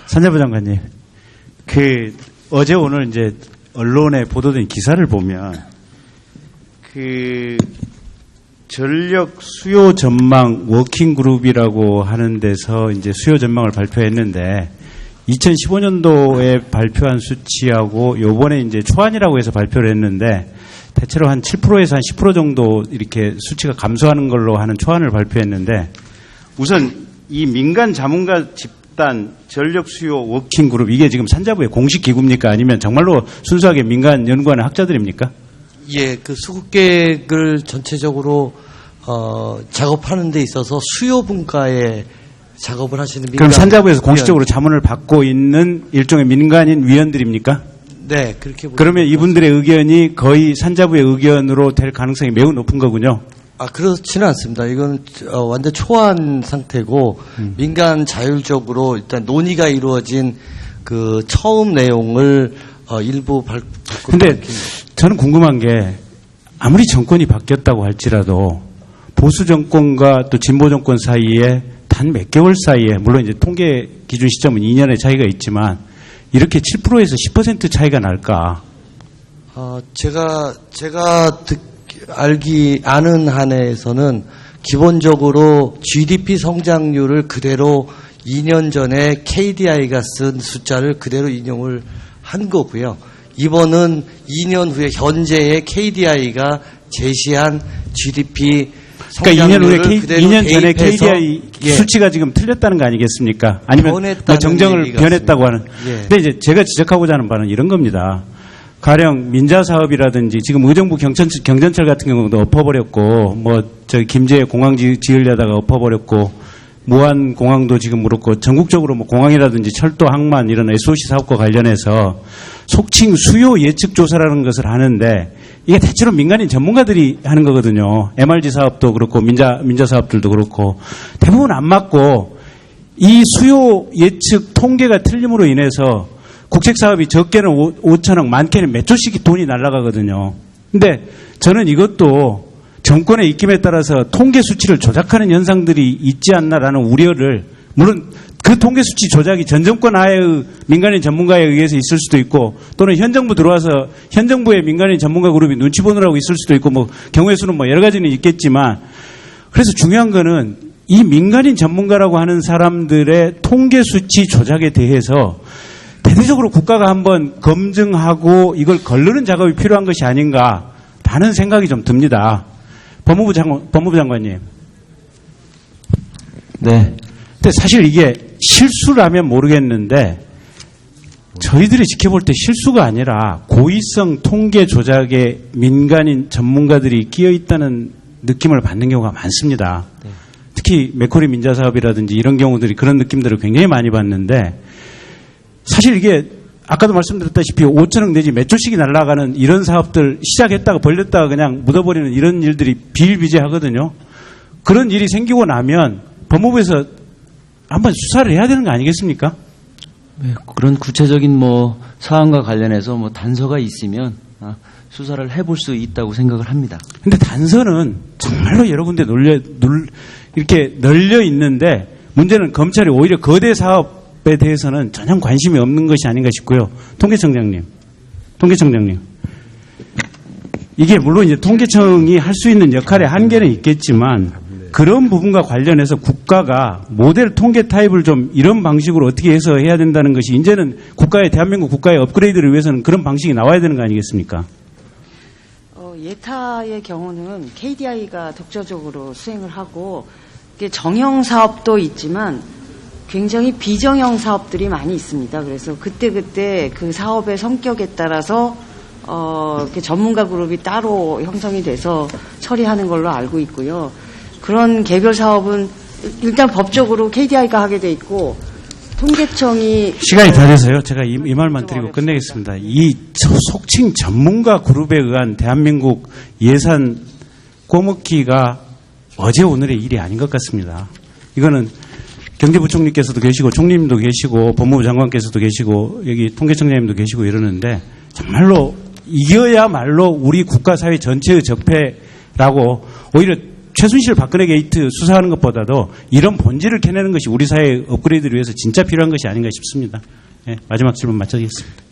산자부 장관님, 어제 오늘 이제 언론에 보도된 기사를 보면 전력 수요 전망 워킹 그룹이라고 하는 데서 이제 수요 전망을 발표했는데 2015년도에 발표한 수치하고 요번에 이제 초안이라고 해서 발표를 했는데 대체로 한 7%에서 한 10% 정도 이렇게 수치가 감소하는 걸로 하는 초안을 발표했는데 우선 이 민간 자문가 집단 전력 수요 워킹 그룹 이게 지금 산자부의 공식 기구입니까? 아니면 정말로 순수하게 민간 연구하는 학자들입니까? 예, 그 수급 계획을 전체적으로 작업하는 데 있어서 수요 분과에 작업을 하시는 민간. 그럼 산자부에서 공식적으로 자문을 받고 있는 일종의 민간인 위원들입니까? 네, 그렇게. 그러면 이분들의 의견이 거의 산자부의 의견으로 될 가능성이 매우 높은 거군요. 그렇지는 않습니다. 이건 완전 초안 상태고 민간 자율적으로 일단 논의가 이루어진 그 처음 내용을 일부 발표. 근데 저는 궁금한 게 아무리 정권이 바뀌었다고 할지라도 보수 정권과 또 진보 정권 사이에 단 몇 개월 사이에 물론 이제 통계 기준 시점은 2년의 차이가 있지만 이렇게 7%에서 10% 차이가 날까? 제가 아는 한에서는 기본적으로 GDP 성장률을 그대로 2년 전에 KDI가 쓴 숫자를 그대로 인용을 한 거고요. 이번은 2년 후에 현재의 KDI가 제시한 GDP 성장률을 그러니까 그대로 2년 전에 대입해서 KDI 수치가 지금 틀렸다는 거 아니겠습니까? 아니면 뭐 정정을 변했다고 하는. 근데 이제 제가 지적하고자 하는 바는 이런 겁니다. 가령 민자 사업이라든지 지금 의정부 경전철 같은 경우도 엎어버렸고 김제에 공항 지으려다가 엎어버렸고 무안 공항도 지금 그렇고 전국적으로 뭐 공항이라든지 철도 항만 이런 SOC 사업과 관련해서 속칭 수요 예측 조사라는 것을 하는데 이게 대체로 민간인 전문가들이 하는 거거든요. MRG 사업도 그렇고 민자 사업들도 그렇고 대부분 안 맞고 이 수요 예측 통계가 틀림으로 인해서 국책 사업이 적게는 5천억, 많게는 몇 조씩 돈이 날아가거든요. 근데 저는 이것도 정권의 입김에 따라서 통계 수치를 조작하는 현상들이 있지 않나라는 우려를, 물론 그 통계 수치 조작이 전 정권 하에의 민간인 전문가에 의해서 있을 수도 있고 또는 현 정부 들어와서 현 정부의 민간인 전문가 그룹이 눈치 보느라고 있을 수도 있고 경우의 수는 여러 가지는 있겠지만, 그래서 중요한 거는 이 민간인 전문가라고 하는 사람들의 통계 수치 조작에 대해서 대대적으로 국가가 한번 검증하고 이걸 거르는 작업이 필요한 것이 아닌가라는 생각이 좀 듭니다. 법무부 장관님. 네. 근데 사실 이게 실수라면 모르겠는데 저희들이 지켜볼 때 실수가 아니라 고의성 통계 조작에 민간인 전문가들이 끼어 있다는 느낌을 받는 경우가 많습니다. 네. 특히 메커리 민자 사업이라든지 이런 경우들이 그런 느낌들을 굉장히 많이 받는데, 사실 이게 아까도 말씀드렸다시피 5천억 내지 몇 조씩이 날아가는 이런 사업들 시작했다가 벌렸다가 그냥 묻어버리는 이런 일들이 비일비재하거든요. 그런 일이 생기고 나면 법무부에서 한번 수사를 해야 되는 거 아니겠습니까? 네, 그런 구체적인 사안과 관련해서 단서가 있으면 수사를 해볼 수 있다고 생각을 합니다. 근데 단서는 정말로 여러 군데 이렇게 널려 있는데 문제는 검찰이 오히려 거대 사업에 대해서는 전혀 관심이 없는 것이 아닌가 싶고요. 통계청장님. 이게 물론 이제 통계청이 할 수 있는 역할의 한계는 있겠지만 그런 부분과 관련해서 국가가 모델 통계 타입을 좀 이런 방식으로 어떻게 해서 해야 된다는 것이 이제는 대한민국 국가의 업그레이드를 위해서는 그런 방식이 나와야 되는 거 아니겠습니까? 예타의 경우는 KDI가 독자적으로 수행을 하고 정형 사업도 있지만 굉장히 비정형 사업들이 많이 있습니다. 그래서 그때 그 사업의 성격에 따라서 전문가 그룹이 따로 형성이 돼서 처리하는 걸로 알고 있고요. 그런 개별 사업은 일단 법적으로 KDI가 하게 돼 있고 통계청이 시간이 다 돼서요. 제가 이 말만 드리고 끝내겠습니다. 이 속칭 전문가 그룹에 의한 대한민국 예산 꼬먹기가 어제 오늘의 일이 아닌 것 같습니다. 이거는 경제부총리께서도 계시고 총리님도 계시고 법무부 장관께서도 계시고 여기 통계청장님도 계시고 이러는데 정말로 이겨야말로 우리 국가 사회 전체의 적폐라고 오히려 최순실 박근혜 게이트 수사하는 것보다도 이런 본질을 캐내는 것이 우리 사회 업그레이드를 위해서 진짜 필요한 것이 아닌가 싶습니다. 예, 마지막 질문 마치겠습니다.